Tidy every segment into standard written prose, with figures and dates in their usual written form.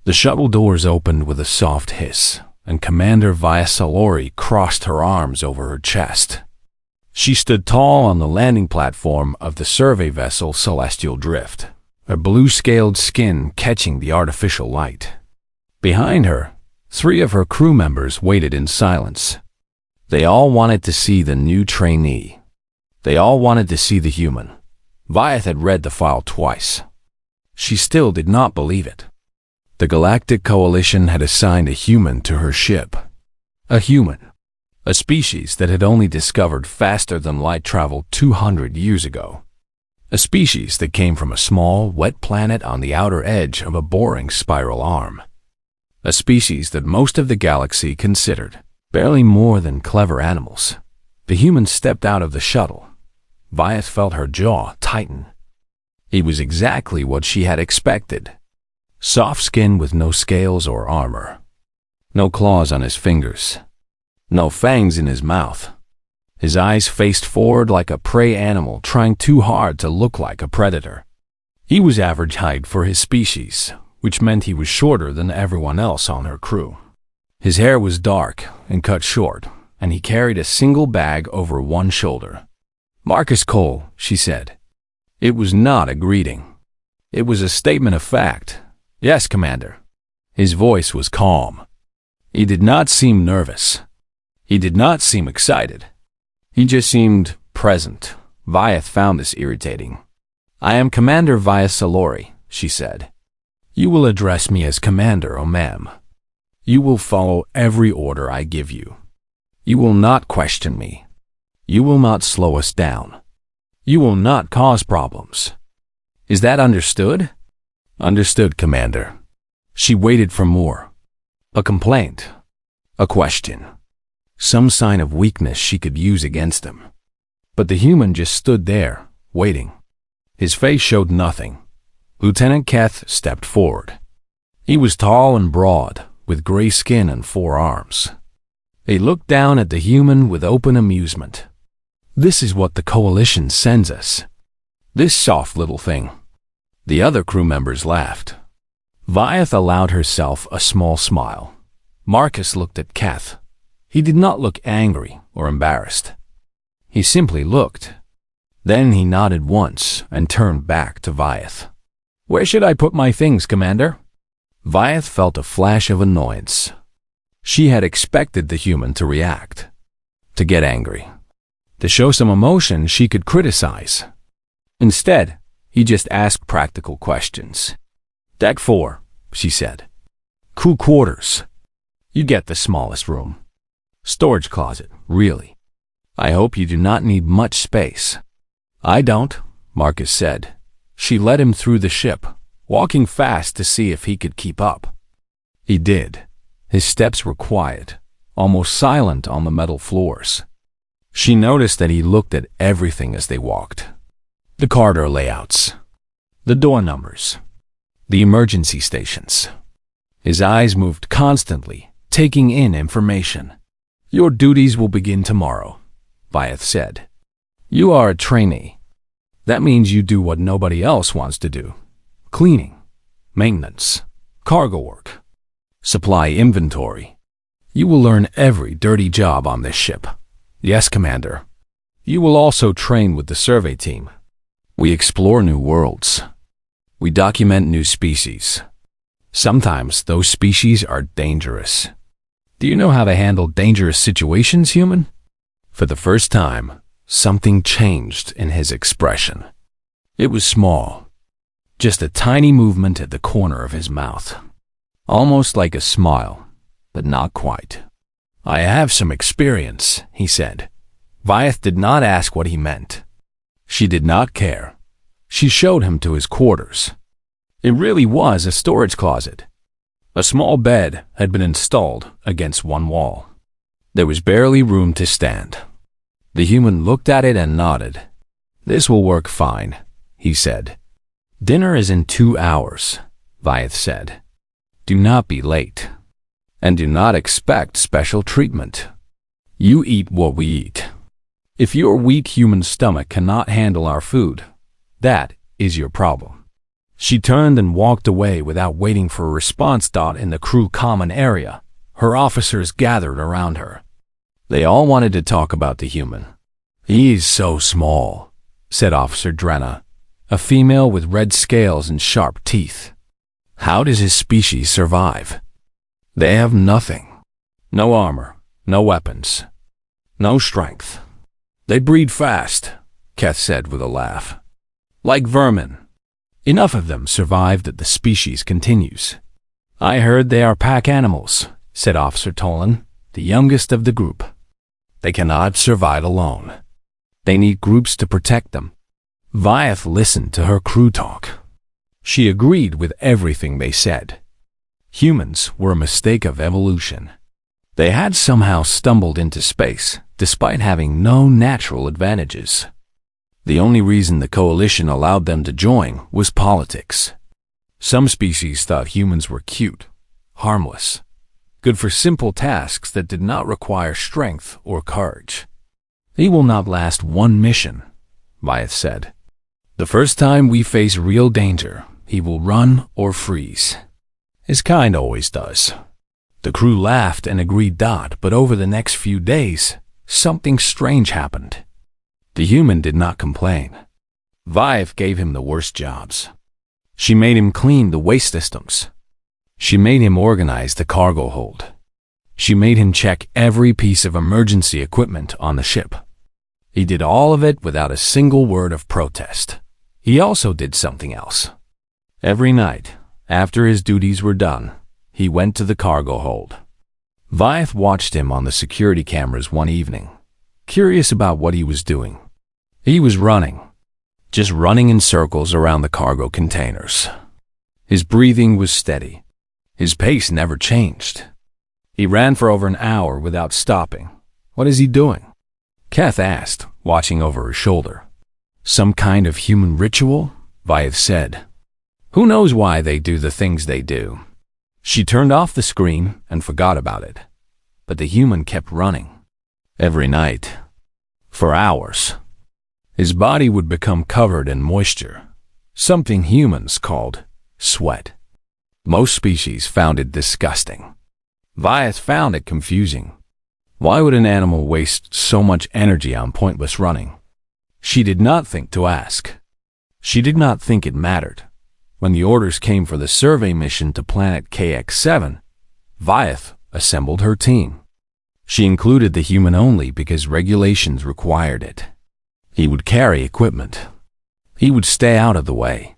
The shuttle doors opened with a soft hiss, and Commander HFY Story crossed her arms over her chest. She stood tall on the landing platform of the survey vessel Celestial Drift, her blue-scaled skin catching the artificial light. Behind her, 3 of her crew members waited in silence. They all wanted to see the new trainee. They all wanted to see the human. Vyeth had read the file twice. She still did not believe it. The Galactic Coalition had assigned a human to her ship. A human. A species that had only discovered faster-than-light travel 200 years ago. A species that came from a small, wet planet on the outer edge of a boring spiral arm. A species that most of the galaxy considered barely more than clever animals. The human stepped out of the shuttle. Vyeth felt her jaw tighten. He was exactly what she had expected. Soft skin with no scales or armor. No claws on his fingers. No fangs in his mouth. His eyes faced forward like a prey animal trying too hard to look like a predator. He was average height for his species, which meant he was shorter than everyone else on her crew. His hair was dark and cut short, and he carried a single bag over one shoulder. "Marcus Cole," she said. It was not a greeting. It was a statement of fact. "Yes, Commander." His voice was calm. He did not seem nervous. He did not seem excited. He just seemed present. Vyeth found this irritating. "I am Commander HFY Story," she said. "You will address me as Commander, ma'am. You will follow every order I give you. You will not question me. You will not slow us down. You will not cause problems. Is that understood?" "Understood, Commander." She waited for more. A complaint. A question. Some sign of weakness she could use against him. But the human just stood there, waiting. His face showed nothing. Lieutenant Keth stepped forward. He was tall and broad, with gray skin and 4 arms. He looked down at the human with open amusement. "This is what the Coalition sends us. This soft little thing." The other crew members laughed. Vyeth allowed herself a small smile. Marcus looked at Keth. He did not look angry or embarrassed. He simply looked. Then he nodded once and turned back to Vyeth. "Where should I put my things, Commander?" Vyeth felt a flash of annoyance. She had expected the human to react, to get angry, to show some emotion she could criticize. Instead, he just asked practical questions. "Deck 4, she said. "Crew quarters. You get the smallest room. Storage closet, really. I hope you do not need much space." "I don't," Marcus said. She led him through the ship, walking fast to see if he could keep up. He did. His steps were quiet, almost silent on the metal floors. She noticed that he looked at everything as they walked. The corridor layouts, the door numbers, the emergency stations. His eyes moved constantly, taking in information. "Your duties will begin tomorrow," Vyeth said. "You are a trainee. That means you do what nobody else wants to do. Cleaning, maintenance, cargo work, supply inventory. You will learn every dirty job on this ship." "Yes, Commander." "You will also train with the survey team. We explore new worlds. We document new species. Sometimes those species are dangerous. Do you know how to handle dangerous situations, human?" For the first time, something changed in his expression. It was small. Just a tiny movement at the corner of his mouth. Almost like a smile, but not quite. "I have some experience," he said. Vyeth did not ask what he meant. She did not care. She showed him to his quarters. It really was a storage closet. A small bed had been installed against one wall. There was barely room to stand. The human looked at it and nodded. "This will work fine," he said. "Dinner is in 2 hours," Vyeth said. "Do not be late. And do not expect special treatment. You eat what we eat. If your weak human stomach cannot handle our food, that is your problem." She turned and walked away without waiting for a response. In the crew common area, her officers gathered around her. They all wanted to talk about the human. "He's so small," said Officer Drenna, a female with red scales and sharp teeth. "How does his species survive? They have nothing. No armor, no weapons, no strength. They breed fast," Keth said with a laugh. "Like vermin. Enough of them survive that the species continues." "I heard they are pack animals," said Officer Tolan, the youngest of the group. "They cannot survive alone. They need groups to protect them." Vyeth listened to her crew talk. She agreed with everything they said. Humans were a mistake of evolution. They had somehow stumbled into space, despite having no natural advantages. The only reason the coalition allowed them to join was politics. Some species thought humans were cute, harmless, good for simple tasks that did not require strength or courage. "He will not last one mission," Vyeth said. "The first time we face real danger, he will run or freeze. His kind always does." The crew laughed and agreed. But over the next few days, something strange happened. The human did not complain. Vyeth gave him the worst jobs. She made him clean the waste systems. She made him organize the cargo hold. She made him check every piece of emergency equipment on the ship. He did all of it without a single word of protest. He also did something else. Every night, after his duties were done, he went to the cargo hold. Vyeth watched him on the security cameras one evening, curious about what he was doing. He was running, just running in circles around the cargo containers. His breathing was steady. His pace never changed. He ran for over an hour without stopping. "What is he doing?" Keth asked, watching over her shoulder. "Some kind of human ritual?" Vyeth said. "Who knows why they do the things they do?" She turned off the screen and forgot about it. But the human kept running. Every night. For hours. His body would become covered in moisture, something humans called sweat. Most species found it disgusting. Vyeth found it confusing. Why would an animal waste so much energy on pointless running? She did not think to ask. She did not think it mattered. When the orders came for the survey mission to planet KX-7, Vyeth assembled her team. She included the human only because regulations required it. He would carry equipment. He would stay out of the way.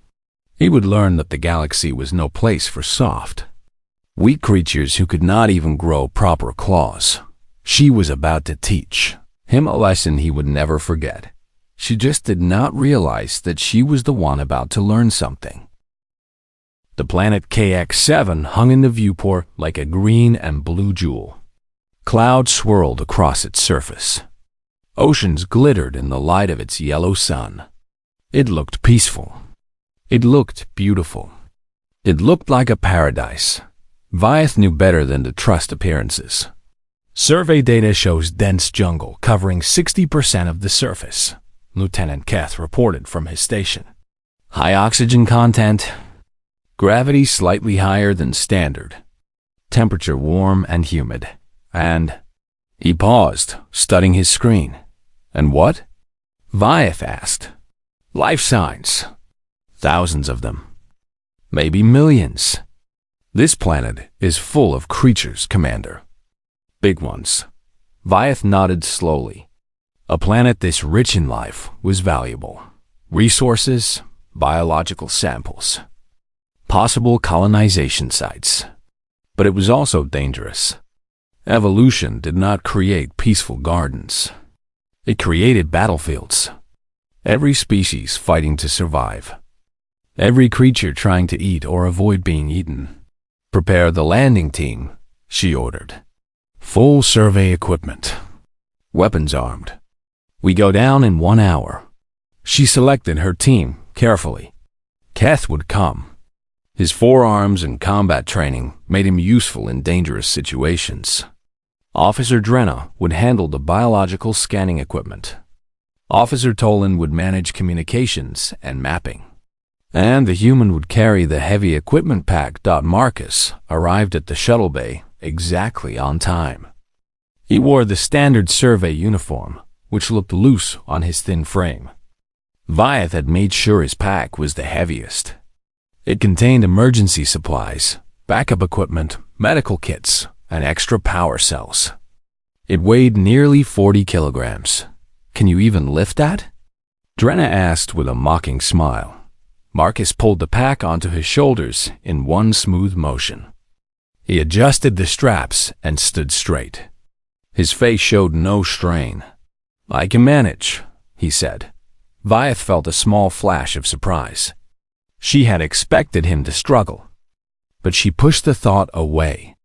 He would learn that the galaxy was no place for soft, weak creatures who could not even grow proper claws. She was about to teach him a lesson he would never forget. She just did not realize that she was the one about to learn something. The planet KX-7 hung in the viewport like a green and blue jewel. Clouds swirled across its surface. Oceans glittered in the light of its yellow sun. It looked peaceful. It looked beautiful. It looked like a paradise. Vyeth knew better than to trust appearances. Survey data shows dense jungle covering 60% of the surface, Lieutenant Keth reported from his station. High oxygen content. Gravity slightly higher than standard. Temperature warm and humid. And... He paused, studying his screen. "And what?" Vyeth asked. "Life signs. Thousands of them. Maybe millions. This planet is full of creatures, Commander. Big ones." Vyeth nodded slowly. A planet this rich in life was valuable. Resources, biological samples, possible colonization sites. But it was also dangerous. Evolution did not create peaceful gardens. It created battlefields. Every species fighting to survive. Every creature trying to eat or avoid being eaten. "Prepare the landing team," she ordered. "Full survey equipment. Weapons armed. We go down in 1 hour." She selected her team carefully. Keth would come. His forearms and combat training made him useful in dangerous situations. Officer Drenna would handle the biological scanning equipment. Officer Tolan would manage communications and mapping. and the human would carry the heavy equipment pack. Marcus arrived at the shuttle bay exactly on time. He wore the standard survey uniform, which looked loose on his thin frame. Vyeth had made sure his pack was the heaviest. It contained emergency supplies, backup equipment, medical kits, and extra power cells. It weighed nearly 40 kilograms. Can you even lift that? Drenna asked with a mocking smile. Marcus pulled the pack onto his shoulders in one smooth motion. He adjusted the straps and stood straight. His face showed no strain. "I can manage," he said. Vyeth felt a small flash of surprise. She had expected him to struggle, but she pushed the thought away.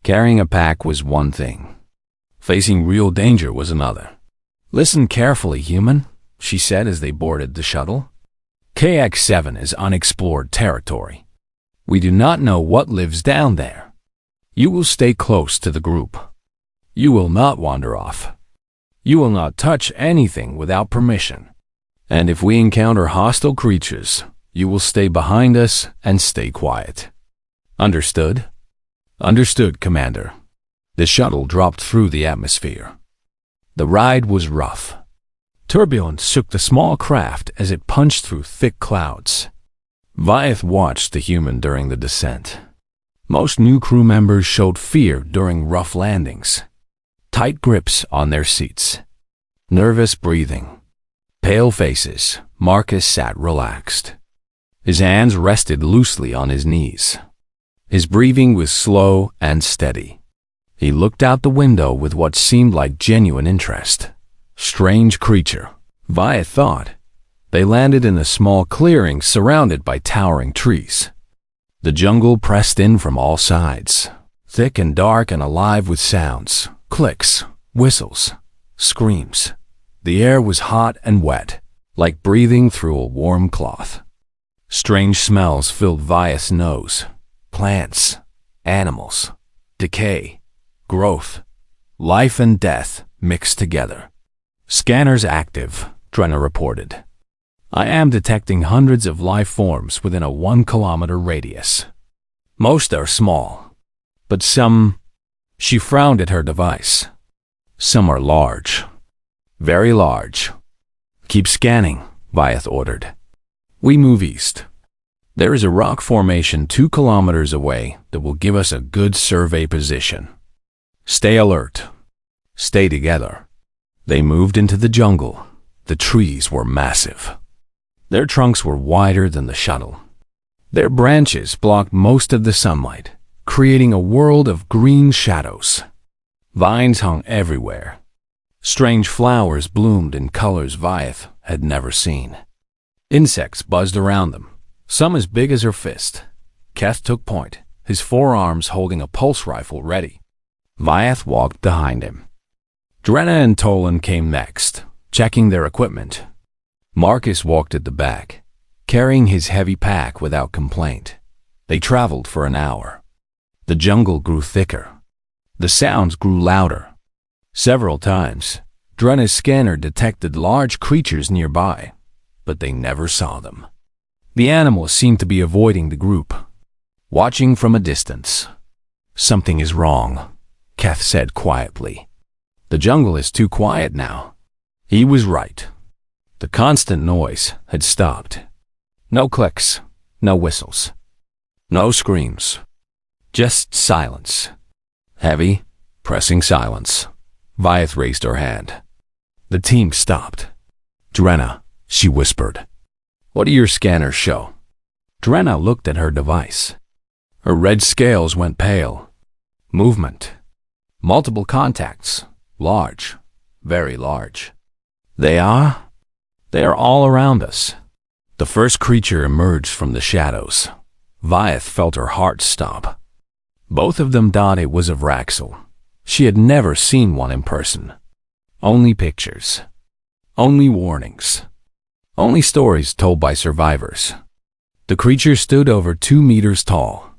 Carrying a pack was one thing. Facing real danger was another. "Listen carefully, human," she said as they boarded the shuttle. KX-7 is unexplored territory. We do not know what lives down there. You will stay close to the group. You will not wander off. You will not touch anything without permission. And if we encounter hostile creatures, you will stay behind us and stay quiet. Understood? Understood, Commander. The shuttle dropped through the atmosphere. The ride was rough. Turbulence shook the small craft as it punched through thick clouds. Vyeth watched the human during the descent. Most new crew members showed fear during rough landings. Tight grips on their seats. Nervous breathing. Pale faces. Marcus sat relaxed. His hands rested loosely on his knees. His breathing was slow and steady. He looked out the window with what seemed like genuine interest. Strange creature, Vyeth thought. They landed in a small clearing surrounded by towering trees. The jungle pressed in from all sides, thick and dark and alive with sounds, clicks, whistles, screams. The air was hot and wet, like breathing through a warm cloth. Strange smells filled Vyeth's nose. Plants, animals, decay, growth, life and death mixed together. "Scanners active," Drenna reported. "I am detecting hundreds of life forms within a 1-kilometer radius. Most are small, but some—" She frowned at her device. "Some are large. Very large." "Keep scanning," Vyeth ordered. We move east. There is a rock formation 2 kilometers away that will give us a good survey position. Stay alert. Stay together. They moved into the jungle. The trees were massive. Their trunks were wider than the shuttle. Their branches blocked most of the sunlight, creating a world of green shadows. Vines hung everywhere. Strange flowers bloomed in colors Vyeth had never seen. Insects buzzed around them, some as big as her fist. Keth took point, his forearms holding a pulse rifle ready. Vyeth walked behind him. Drenna and Tolan came next, checking their equipment. Marcus walked at the back, carrying his heavy pack without complaint. They traveled for an hour. The jungle grew thicker. The sounds grew louder. Several times, Drenna's scanner detected large creatures nearby, but they never saw them. The animals seemed to be avoiding the group, watching from a distance. "Something is wrong," Keth said quietly. "The jungle is too quiet now." He was right. The constant noise had stopped. No clicks, no whistles, no screams. Just silence. Heavy, pressing silence. Vyeth raised her hand. The team stopped. "Drenna," she whispered. "What do your scanners show?" Drenna looked at her device. Her red scales went pale. Movement. Multiple contacts. Large. Very large. They are all around us. The first creature emerged from the shadows. Vyeth felt her heart stop. Both of them thought it was of Raxel. She had never seen one in person. Only pictures. Only warnings. Only stories told by survivors. The creature stood over 2 meters tall.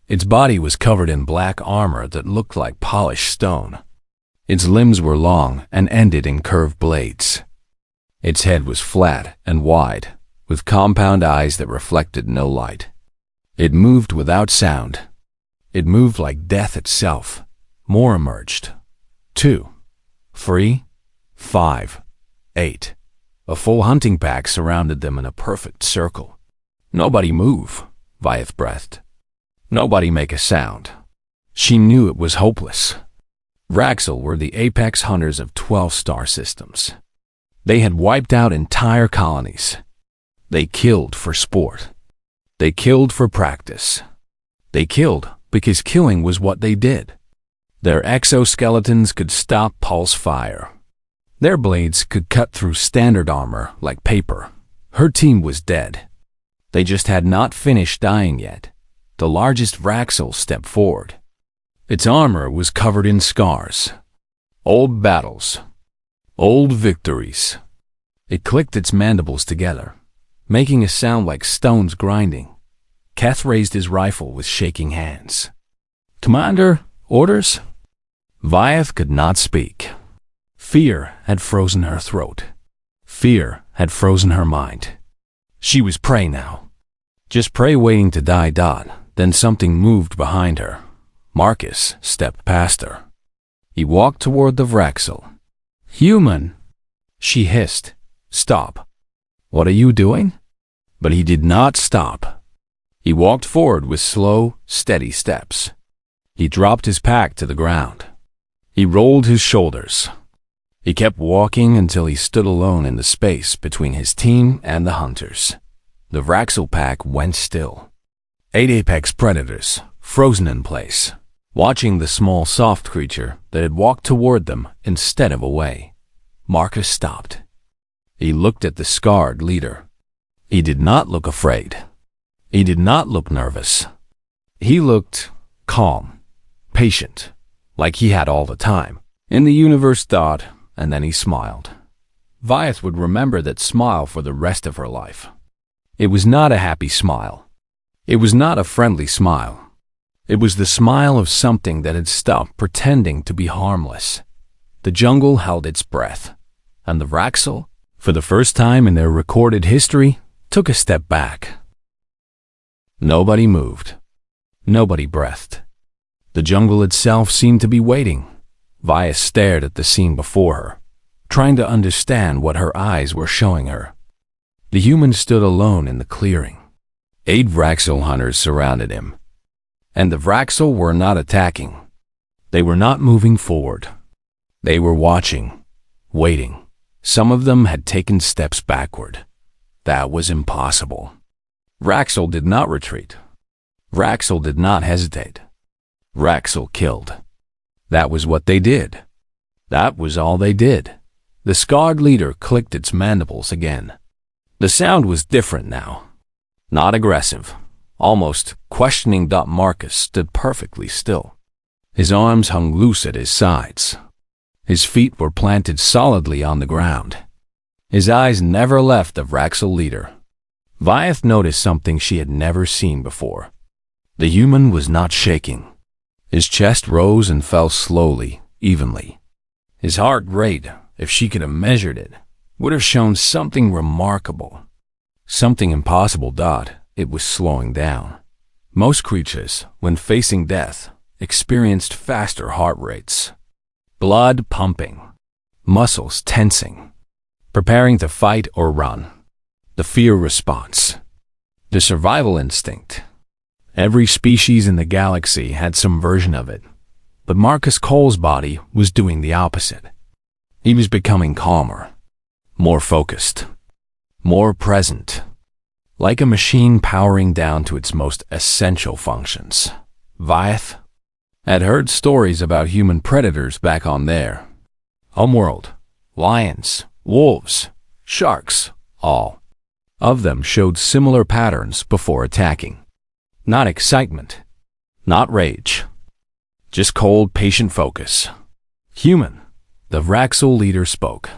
Its body was covered in black armor that looked like polished stone. Its limbs were long and ended in curved blades. Its head was flat and wide, with compound eyes that reflected no light. It moved without sound. It moved like death itself. More emerged. 2, 3, 5, 8. A full hunting pack surrounded them in a perfect circle. Nobody move, Vyeth breathed. Nobody make a sound. She knew it was hopeless. Raxel were the apex hunters of 12 star systems. They had wiped out entire colonies. They killed for sport. They killed for practice. They killed because killing was what they did. Their exoskeletons could stop pulse fire. Their blades could cut through standard armor like paper. Her team was dead. They just had not finished dying yet. The largest Raxel stepped forward. Its armor was covered in scars. Old battles. Old victories. It clicked its mandibles together, making a sound like stones grinding. Keth raised his rifle with shaking hands. "Commander, orders?" Vyeth could not speak. Fear had frozen her throat. Fear had frozen her mind. She was prey now. Just prey waiting to die. Then something moved behind her. Marcus stepped past her. He walked toward the Vraxel. "Human," she hissed. "Stop." "What are you doing?" But he did not stop. He walked forward with slow, steady steps. He dropped his pack to the ground. He rolled his shoulders. He kept walking until he stood alone in the space between his team and the hunters. The Vraxel pack went still. 8 apex predators, frozen in place, watching the small soft creature that had walked toward them instead of away. Marcus stopped. He looked at the scarred leader. He did not look afraid. He did not look nervous. He looked calm, patient, like he had all the time. In the universe, and then he smiled. Vyeth would remember that smile for the rest of her life. It was not a happy smile. It was not a friendly smile. It was the smile of something that had stopped pretending to be harmless. The jungle held its breath, and the Vraxel, for the first time in their recorded history, took a step back. Nobody moved. Nobody breathed. The jungle itself seemed to be waiting. Vyeth stared at the scene before her, trying to understand what her eyes were showing her. The human stood alone in the clearing. 8 Vraxel hunters surrounded him. And the Vraxel were not attacking. They were not moving forward. They were watching, waiting. Some of them had taken steps backward. That was impossible. Vraxel did not retreat. Vraxel did not hesitate. Vraxel killed. That was what they did. That was all they did. The scarred leader clicked its mandibles again. The sound was different now. Not aggressive. Almost questioning. Marcus stood perfectly still. His arms hung loose at his sides. His feet were planted solidly on the ground. His eyes never left the Vraxel leader. Vyeth noticed something she had never seen before. The human was not shaking. His chest rose and fell slowly, evenly. His heart rate, if she could have measured it, would have shown something remarkable. Something impossible. It was slowing down. Most creatures, when facing death, experienced faster heart rates. Blood pumping, muscles tensing, preparing to fight or run. The fear response, the survival instinct. Every species in the galaxy had some version of it, but Marcus Cole's body was doing the opposite. He was becoming calmer, more focused, more present, like a machine powering down to its most essential functions. Vyeth had heard stories about human predators back on their homeworld. Lions, wolves, sharks, all of them showed similar patterns before attacking. Not excitement, not rage, just cold, patient focus. Human, the Vraxel leader spoke.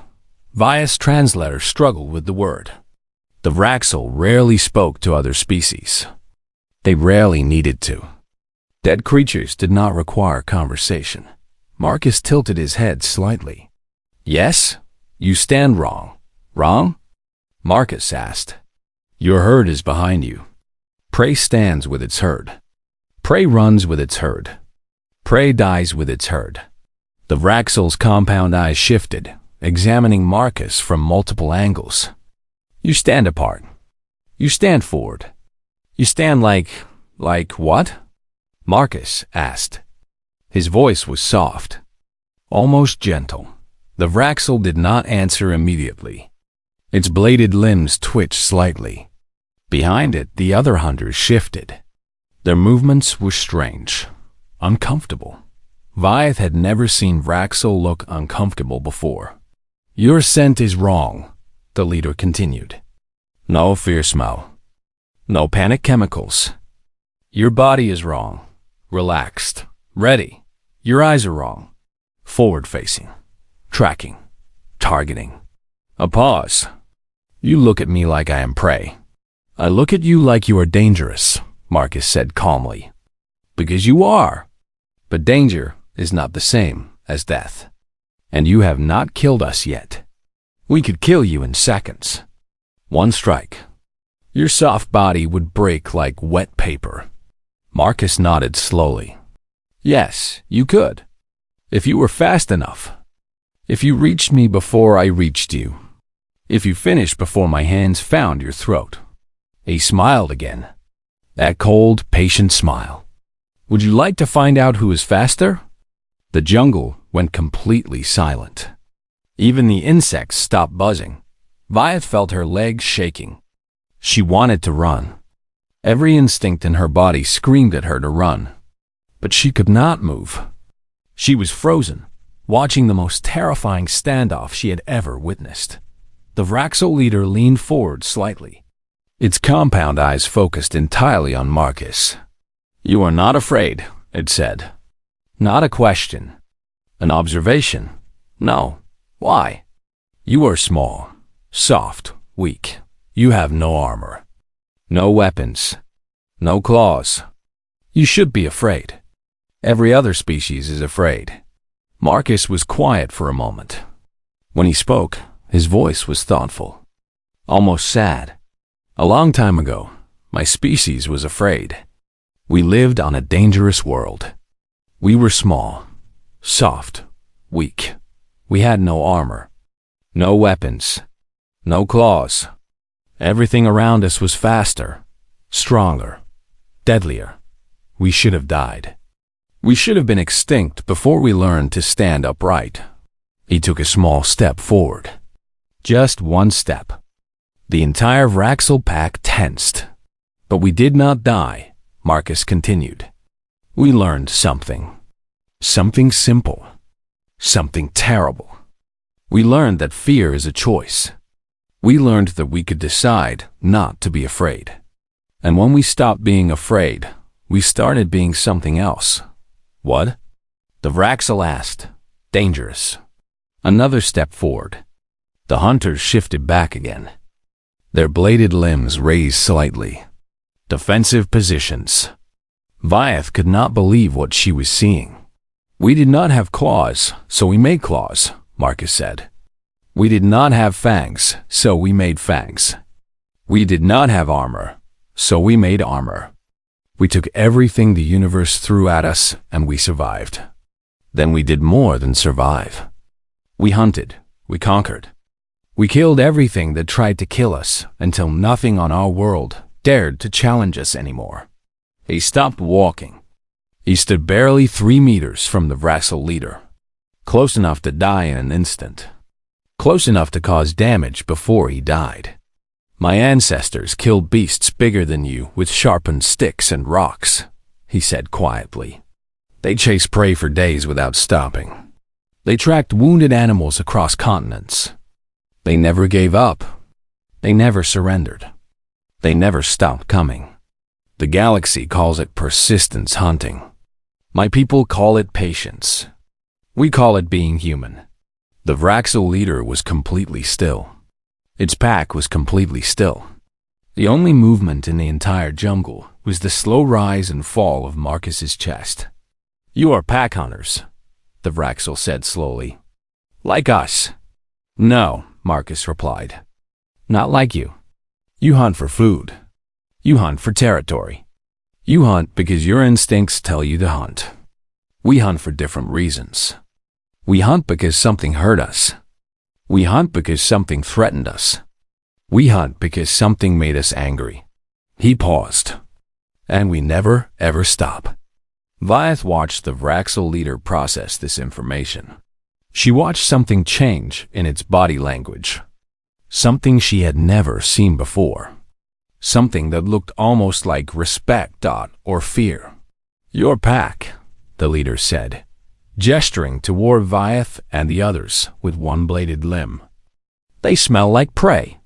Vyeth's translator struggled with the word. The Vraxel rarely spoke to other species. They rarely needed to. Dead creatures did not require conversation. Marcus tilted his head slightly. "Yes? You stand wrong." "Wrong?" Marcus asked. Your herd is behind you. Prey stands with its herd. Prey runs with its herd. Prey dies with its herd. The Vraxel's compound eyes shifted, examining Marcus from multiple angles. You stand apart. You stand forward. You stand like what? Marcus asked. His voice was soft, almost gentle. The Vraxel did not answer immediately. Its bladed limbs twitched slightly. Behind it, the other hunters shifted. Their movements were strange, uncomfortable. Vyeth had never seen Vraxel look uncomfortable before. Your scent is wrong, the leader continued. No fear smell. No panic chemicals. Your body is wrong. Relaxed. Ready. Your eyes are wrong. Forward-facing. Tracking. Targeting. A pause. You look at me like I am prey. I look at you like you are dangerous, Marcus said calmly. Because you are. But danger is not the same as death. And you have not killed us yet. We could kill you in seconds. One strike. Your soft body would break like wet paper. Marcus nodded slowly. Yes, you could. If you were fast enough. If you reached me before I reached you. If you finished before my hands found your throat. He smiled again. That cold, patient smile. Would you like to find out who is faster? The jungle went completely silent. Even the insects stopped buzzing. Vyeth felt her legs shaking. She wanted to run. Every instinct in her body screamed at her to run. But she could not move. She was frozen, watching the most terrifying standoff she had ever witnessed. The Vraxel leader leaned forward slightly. Its compound eyes focused entirely on Marcus. You are not afraid, it said. Not a question. An observation. No. Why? You are small, soft, weak. You have no armor. No weapons. No claws. You should be afraid. Every other species is afraid. Marcus was quiet for a moment. When he spoke, his voice was thoughtful, almost sad. A long time ago, my species was afraid. We lived on a dangerous world. We were small, soft, weak. We had no armor, no weapons, no claws. Everything around us was faster, stronger, deadlier. We should have died. We should have been extinct before we learned to stand upright. He took a small step forward. Just one step. The entire Vraxel pack tensed. But we did not die, Marcus continued. We learned something. Something simple. Something terrible. We learned that fear is a choice. We learned that we could decide not to be afraid. And when we stopped being afraid, we started being something else. What? The Vraxel asked. Dangerous. Another step forward. The hunters shifted back again. Their bladed limbs raised slightly. Defensive positions. Vyeth could not believe what she was seeing. We did not have claws, so we made claws, Marcus said. We did not have fangs, so we made fangs. We did not have armor, so we made armor. We took everything the universe threw at us, and we survived. Then we did more than survive. We hunted. We conquered. We killed everything that tried to kill us until nothing on our world dared to challenge us anymore. He stopped walking. He stood barely 3 meters from the Vraxel leader, close enough to die in an instant, close enough to cause damage before he died. My ancestors killed beasts bigger than you with sharpened sticks and rocks, he said quietly. They chased prey for days without stopping. They tracked wounded animals across continents. They never gave up. They never surrendered. They never stopped coming. The galaxy calls it persistence hunting. My people call it patience. We call it being human. The Vraxel leader was completely still. Its pack was completely still. The only movement in the entire jungle was the slow rise and fall of Marcus's chest. You are pack hunters, the Vraxel said slowly. Like us. No, Marcus replied. Not like you. You hunt for food. You hunt for territory. You hunt because your instincts tell you to hunt. We hunt for different reasons. We hunt because something hurt us. We hunt because something threatened us. We hunt because something made us angry. He paused. And we never, ever stop. Vyeth watched the Vraxel leader process this information. She watched something change in its body language. Something she had never seen before. Something that looked almost like respect or fear. Your pack, the leader said, gesturing toward Vyeth and the others with one-bladed limb. They smell like prey.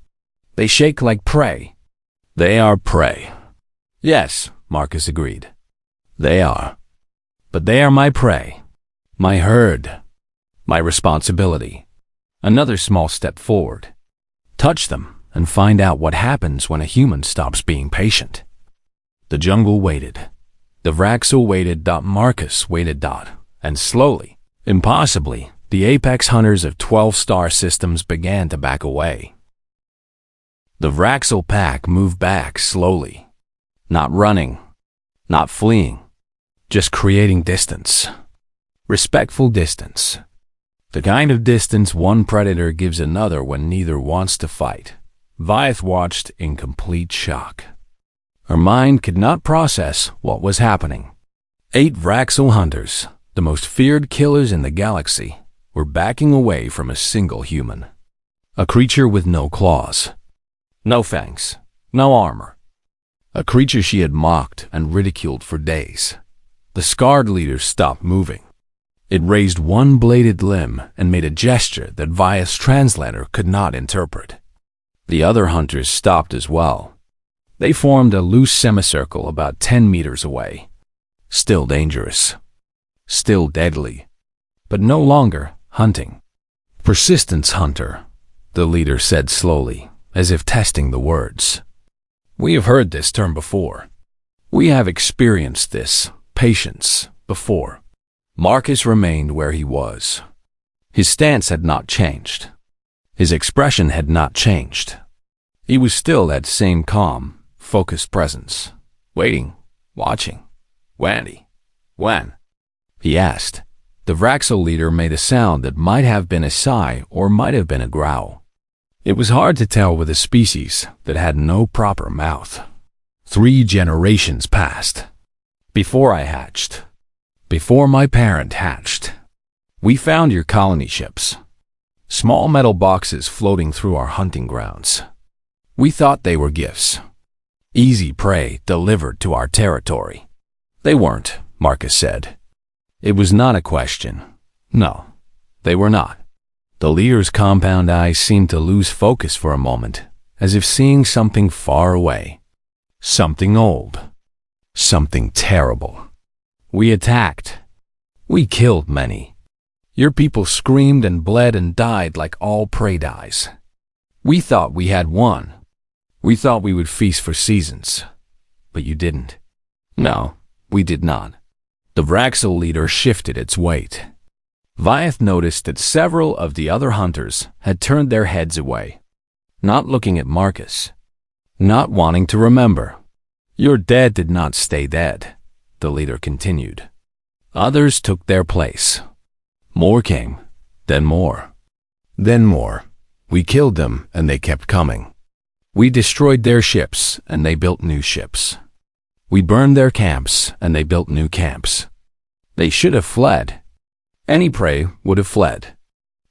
They shake like prey. They are prey. Yes, Marcus agreed. They are. But they are my prey. My herd. My responsibility. Another small step forward. Touch them and find out what happens when a human stops being patient. The jungle waited. The Vraxel waited. Marcus waited. And slowly, impossibly, the apex hunters of 12 star systems began to back away. The Vraxel pack moved back slowly. Not running. Not fleeing. Just creating distance. Respectful distance. The kind of distance one predator gives another when neither wants to fight. Vyeth watched in complete shock. Her mind could not process what was happening. 8 Vraxel hunters, the most feared killers in the galaxy, were backing away from a single human. A creature with no claws. No fangs. No armor. A creature she had mocked and ridiculed for days. The scarred leader stopped moving. It raised one-bladed limb and made a gesture that Vyeth's translator could not interpret. The other hunters stopped as well. They formed a loose semicircle about 10 meters away. Still dangerous. Still deadly. But no longer hunting. Persistence hunter, the leader said slowly, as if testing the words. We have heard this term before. We have experienced this, patience, before. Marcus remained where he was. His stance had not changed. His expression had not changed. He was still that same calm, focused presence. Waiting, watching. When? He asked. The Vraxel leader made a sound that might have been a sigh or might have been a growl. It was hard to tell with a species that had no proper mouth. 3 generations passed. Before I hatched. Before my parent hatched. We found your colony ships. Small metal boxes floating through our hunting grounds. We thought they were gifts. Easy prey delivered to our territory. They weren't, Marcus said. It was not a question. No, they were not. The leader's compound eyes seemed to lose focus for a moment, as if seeing something far away. Something old. Something terrible. We attacked. We killed many. Your people screamed and bled and died like all prey dies. We thought we had won. We thought we would feast for seasons. But you didn't. No, we did not. The Vraxel leader shifted its weight. Vyeth noticed that several of the other hunters had turned their heads away, not looking at Marcus, not wanting to remember. Your dead did not stay dead, the leader continued. Others took their place. More came, then more. Then more. We killed them and they kept coming. We destroyed their ships and they built new ships. We burned their camps and they built new camps. They should have fled. Any prey would have fled.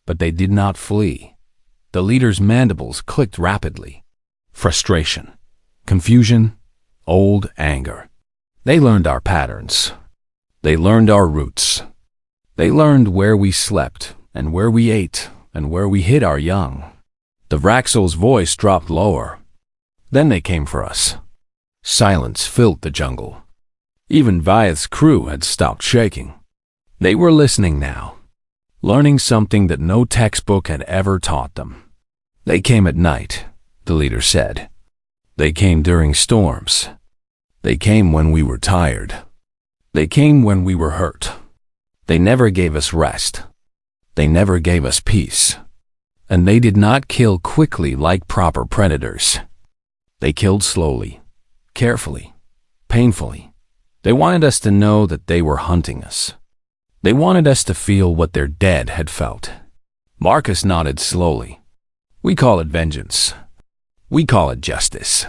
But they did not flee. The leader's mandibles clicked rapidly. Frustration, confusion, old anger. They learned our patterns. They learned our routes. They learned where we slept and where we ate and where we hid our young. The Vraxel's voice dropped lower. Then they came for us. Silence filled the jungle. Even Vyeth's crew had stopped shaking. They were listening now, learning something that no textbook had ever taught them. They came at night, the leader said. They came during storms. They came when we were tired. They came when we were hurt. They never gave us rest. They never gave us peace. And they did not kill quickly like proper predators. They killed slowly, carefully, painfully. They wanted us to know that they were hunting us. They wanted us to feel what their dead had felt. Marcus nodded slowly. We call it vengeance. We call it justice.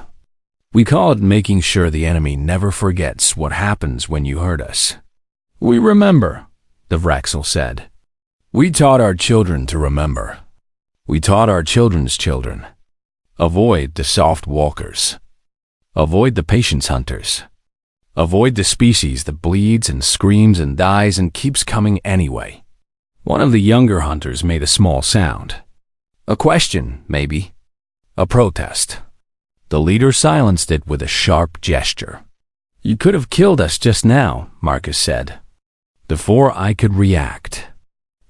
We call it making sure the enemy never forgets what happens when you hurt us. We remember, the Vraxel said. We taught our children to remember. We taught our children's children. Avoid the soft walkers. Avoid the patience hunters. Avoid the species that bleeds and screams and dies and keeps coming anyway. One of the younger hunters made a small sound. A question, maybe. A protest. The leader silenced it with a sharp gesture. You could have killed us just now, Marcus said. Before I could react.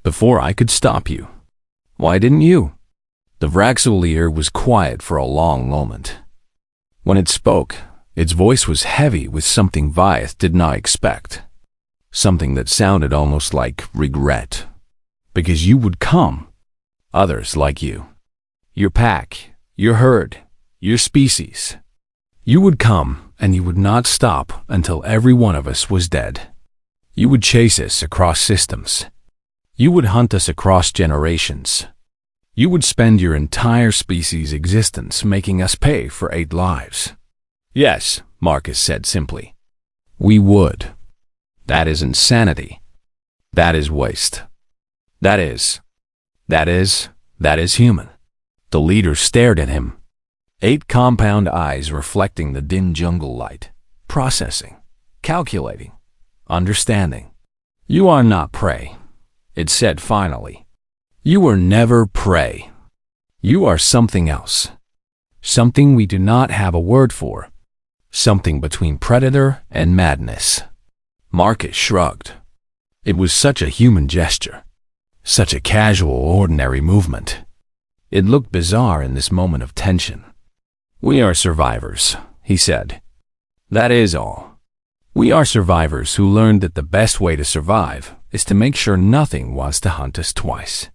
Before I could stop you. Why didn't you? The Vraxel leader was quiet for a long moment. When it spoke, its voice was heavy with something Vyeth did not expect. Something that sounded almost like regret. Because you would come. Others like you. Your pack, your herd, your species. You would come, and you would not stop until every one of us was dead. You would chase us across systems. You would hunt us across generations. You would spend your entire species' existence making us pay for 8 lives. Yes, Marcus said simply. We would. That is insanity. That is waste. That is human. The leader stared at him. 8 compound eyes reflecting the dim jungle light, processing, calculating, understanding. You are not prey, it said finally. You were never prey. You are something else. Something we do not have a word for. Something between predator and madness. Marcus shrugged. It was such a human gesture. Such a casual, ordinary movement. It looked bizarre in this moment of tension. We are survivors, he said. That is all. We are survivors who learned that the best way to survive is to make sure nothing wants to hunt us twice.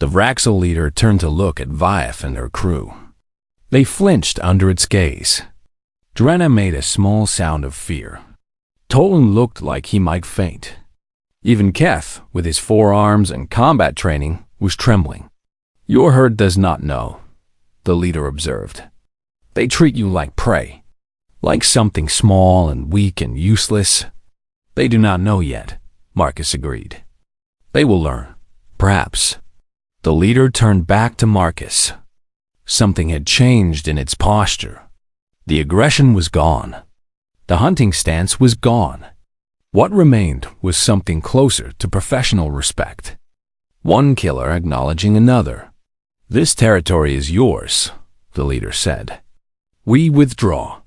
The Vraxel leader turned to look at Vyeth and her crew. They flinched under its gaze. Drenna made a small sound of fear. Tolan looked like he might faint. Even Keth, with his forearms and combat training, was trembling. Your herd does not know, the leader observed. They treat you like prey, like something small and weak and useless. They do not know yet, Marcus agreed. They will learn, perhaps. The leader turned back to Marcus. Something had changed in its posture. The aggression was gone. The hunting stance was gone. What remained was something closer to professional respect. One killer acknowledging another. This territory is yours, the leader said. We withdraw.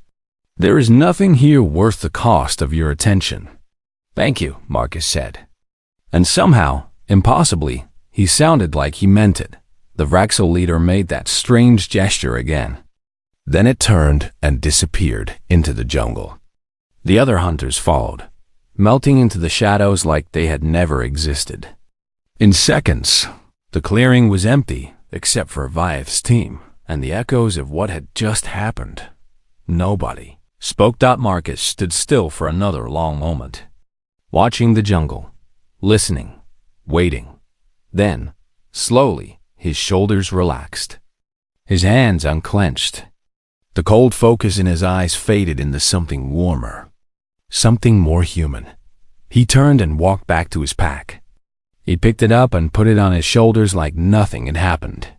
There is nothing here worth the cost of your attention. Thank you, Marcus said. And somehow, impossibly, he sounded like he meant it. The Vraxel leader made that strange gesture again. Then it turned and disappeared into the jungle. The other hunters followed, melting into the shadows like they had never existed. In seconds, the clearing was empty except for Vyeth's team and the echoes of what had just happened. Nobody spoke. Marcus stood still for another long moment, watching the jungle, listening, waiting. Then, slowly, his shoulders relaxed. His hands unclenched. The cold focus in his eyes faded into something warmer, something more human. He turned and walked back to his pack. He picked it up and put it on his shoulders like nothing had happened.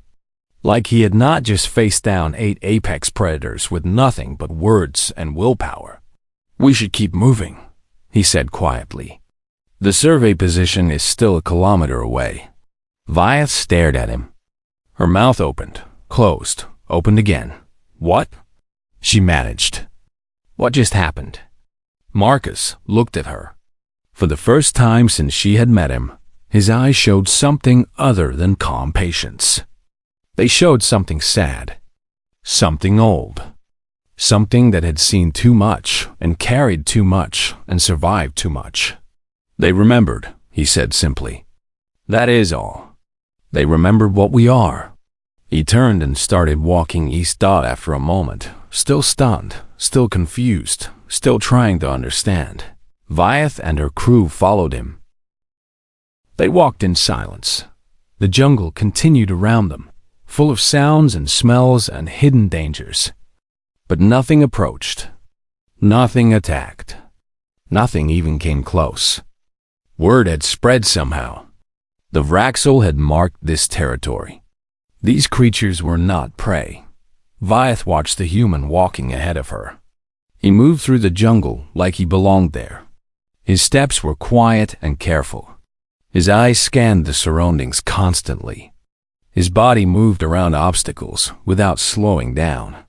Like he had not just faced down 8 apex predators with nothing but words and willpower. We should keep moving, he said quietly. The survey position is still a kilometer away. Vyeth stared at him. Her mouth opened, closed, opened again. What? She managed. What just happened? Marcus looked at her. For the first time since she had met him, his eyes showed something other than calm patience. They showed something sad, something old, something that had seen too much and carried too much and survived too much. They remembered, he said simply. That is all. They remembered what we are. He turned and started walking east. After a moment, still stunned, still confused, still trying to understand, Vyeth and her crew followed him. They walked in silence. The jungle continued around them, full of sounds and smells and hidden dangers. But nothing approached. Nothing attacked. Nothing even came close. Word had spread somehow. The Vraxel had marked this territory. These creatures were not prey. Vyeth watched the human walking ahead of her. He moved through the jungle like he belonged there. His steps were quiet and careful. His eyes scanned the surroundings constantly. His body moved around obstacles without slowing down.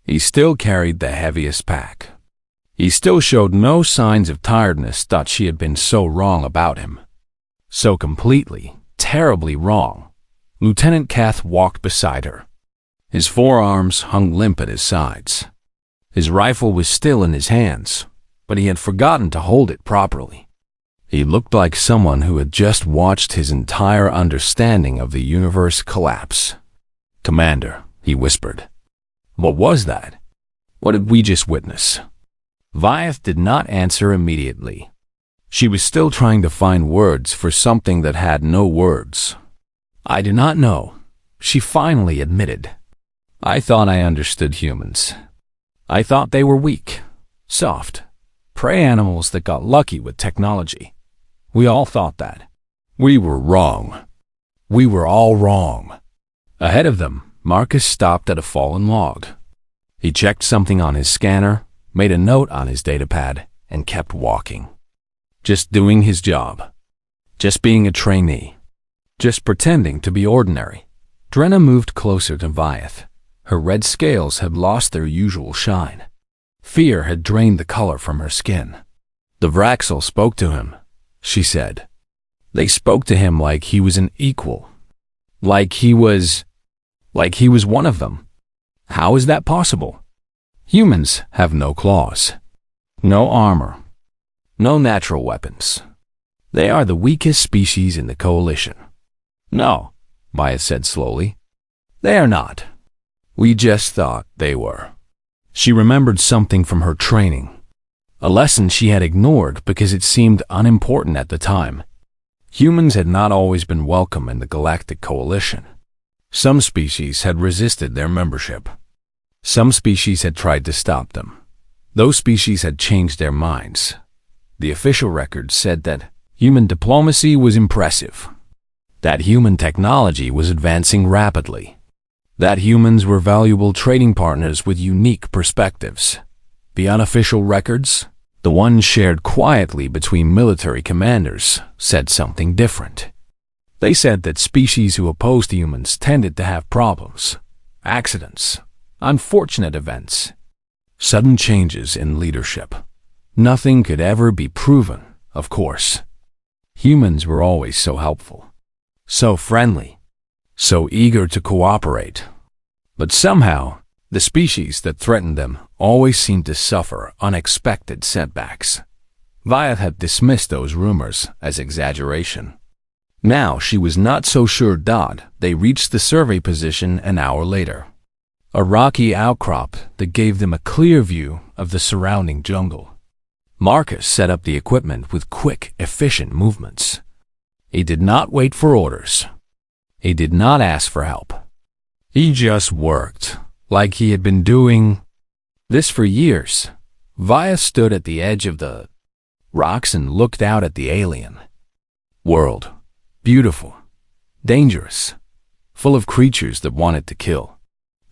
He still carried the heaviest pack. He still showed no signs of tiredness. She had been so wrong about him. So completely, terribly wrong. Lieutenant Kath walked beside her. His forearms hung limp at his sides. His rifle was still in his hands, but he had forgotten to hold it properly. He looked like someone who had just watched his entire understanding of the universe collapse. "Commander," he whispered. "What was that? What did we just witness?" Vyeth did not answer immediately. She was still trying to find words for something that had no words. "I do not know," she finally admitted. "I thought I understood humans. I thought they were weak, soft, prey animals that got lucky with technology. We all thought that. We were wrong. We were all wrong." Ahead of them, Marcus stopped at a fallen log. He checked something on his scanner, made a note on his datapad, and kept walking. Just doing his job. Just being a trainee. Just pretending to be ordinary. Drenna moved closer to Vyeth. Her red scales had lost their usual shine. Fear had drained the color from her skin. "The Vraxel spoke to him," she said. "They spoke to him like he was an equal. Like he was one of them. How is that possible? Humans have no claws, no armor, no natural weapons. They are the weakest species in the coalition." "No," Vyeth said slowly. "They are not. We just thought they were." She remembered something from her training, a lesson she had ignored because it seemed unimportant at the time. Humans had not always been welcome in the Galactic Coalition. Some species had resisted their membership. Some species had tried to stop them. Those species had changed their minds. The official record said that human diplomacy was impressive, that human technology was advancing rapidly, that humans were valuable trading partners with unique perspectives. The unofficial records, the ones shared quietly between military commanders, said something different. They said that species who opposed humans tended to have problems, accidents, unfortunate events, sudden changes in leadership. Nothing could ever be proven, of course. Humans were always so helpful, so friendly, so eager to cooperate. But somehow, the species that threatened them always seemed to suffer unexpected setbacks. Vyeth had dismissed those rumors as exaggeration. Now she was not so sure. They reached the survey position an hour later. A rocky outcrop that gave them a clear view of the surrounding jungle. Marcus set up the equipment with quick, efficient movements. He did not wait for orders. He did not ask for help. He just worked, like he had been doing this for years. Vyeth stood at the edge of the rocks and looked out at the alien world. Beautiful, dangerous, full of creatures that wanted to kill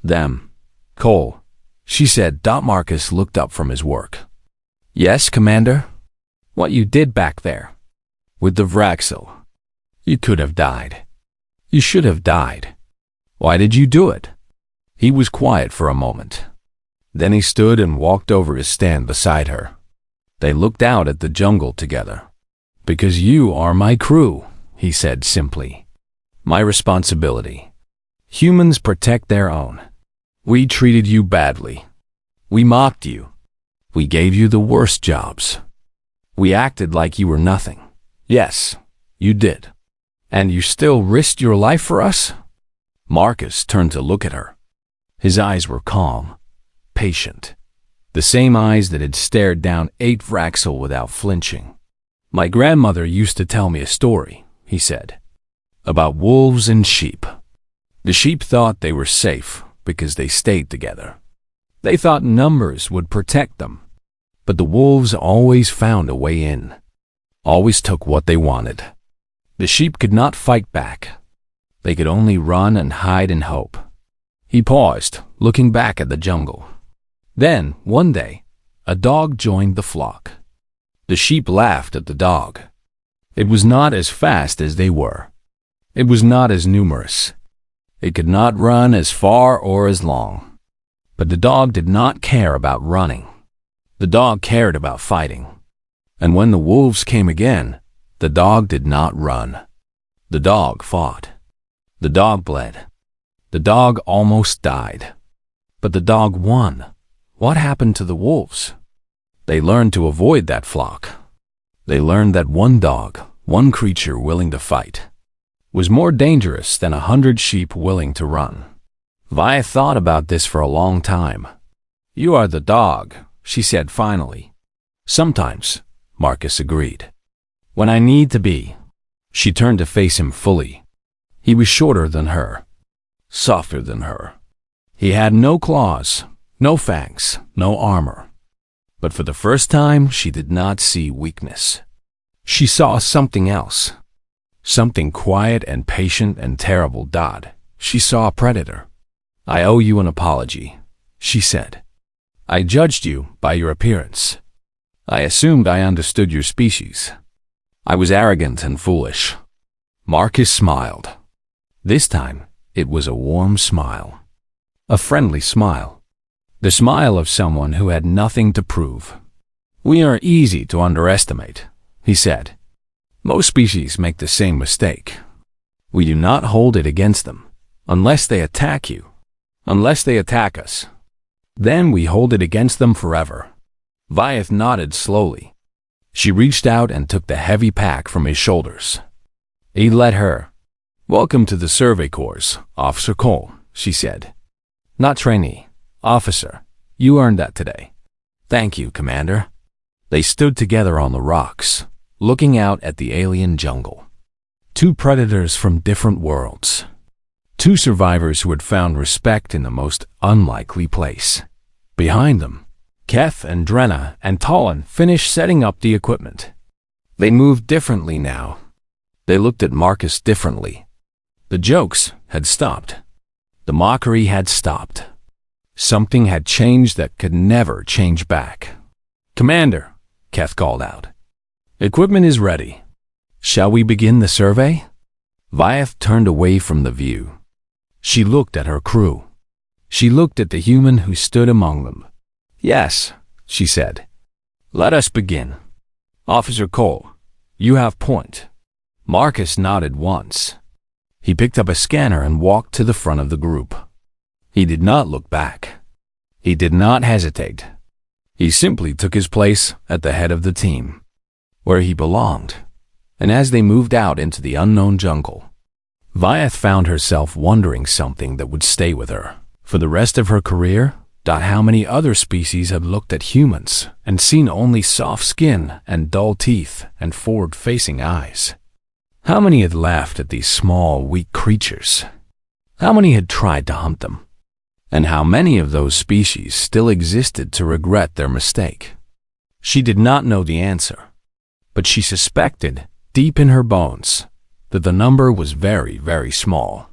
them. "Cole," she said. Marcus looked up from his work. "Yes, Commander? What you did back there with the Vraxel. You could have died. You should have died. Why did you do it?" He was quiet for a moment. Then he stood and walked over to stand beside her. They looked out at the jungle together. "Because you are my crew," he said simply. "My responsibility. Humans protect their own. We treated you badly. We mocked you. We gave you the worst jobs. We acted like you were nothing. Yes, you did. And you still risked your life for us?" Marcus turned to look at her. His eyes were calm, patient, the same eyes that had stared down 8 Vraxel without flinching. "My grandmother used to tell me a story," he said, "about wolves and sheep. The sheep thought they were safe because they stayed together. They thought numbers would protect them. But the wolves always found a way in, always took what they wanted. The sheep could not fight back. They could only run and hide and hope." He paused, looking back at the jungle. Then, one day, a dog joined the flock. The sheep laughed at the dog. It was not as fast as they were. It was not as numerous. It could not run as far or as long. But the dog did not care about running. The dog cared about fighting. And when the wolves came again, the dog did not run. The dog fought. The dog bled. The dog almost died. But the dog won. What happened to the wolves? They learned to avoid that flock. They learned that one dog, one creature willing to fight, was more dangerous than 100 sheep willing to run. Vi thought about this for a long time. "You are the dog," she said finally. "Sometimes," Marcus agreed. "When I need to be." She turned to face him fully. He was shorter than her, softer than her. He had no claws, no fangs, no armor. But for the first time, she did not see weakness. She saw something else. Something quiet and patient and terrible. She saw a predator. "I owe you an apology," she said. "I judged you by your appearance. I assumed I understood your species. I was arrogant and foolish." Marcus smiled. This time, it was a warm smile. A friendly smile. The smile of someone who had nothing to prove. "We are easy to underestimate," he said. "Most species make the same mistake. We do not hold it against them, unless they attack you, unless they attack us. Then we hold it against them forever." Vyeth nodded slowly. She reached out and took the heavy pack from his shoulders. He let her. "Welcome to the Survey Corps, Officer Cole," she said. "Not trainee, officer. You earned that today." "Thank you, Commander." They stood together on the rocks, looking out at the alien jungle. 2 predators from different worlds. 2 survivors who had found respect in the most unlikely place. Behind them, Keth and Drenna and Talon finished setting up the equipment. They moved differently now. They looked at Marcus differently. The jokes had stopped. The mockery had stopped. Something had changed that could never change back. "Commander," Keth called out. "Equipment is ready. Shall we begin the survey?" Vyeth turned away from the view. She looked at her crew. She looked at the human who stood among them. "Yes," she said. "Let us begin. Officer Cole, you have point." Marcus nodded once. He picked up a scanner and walked to the front of the group. He did not look back. He did not hesitate. He simply took his place at the head of the team, where he belonged. And as they moved out into the unknown jungle, Vyeth found herself wondering something that would stay with her for the rest of her career. How many other species had looked at humans and seen only soft skin and dull teeth and forward-facing eyes? How many had laughed at these small, weak creatures? How many had tried to hunt them? And how many of those species still existed to regret their mistake? She did not know the answer, but she suspected, deep in her bones, that the number was very, very small.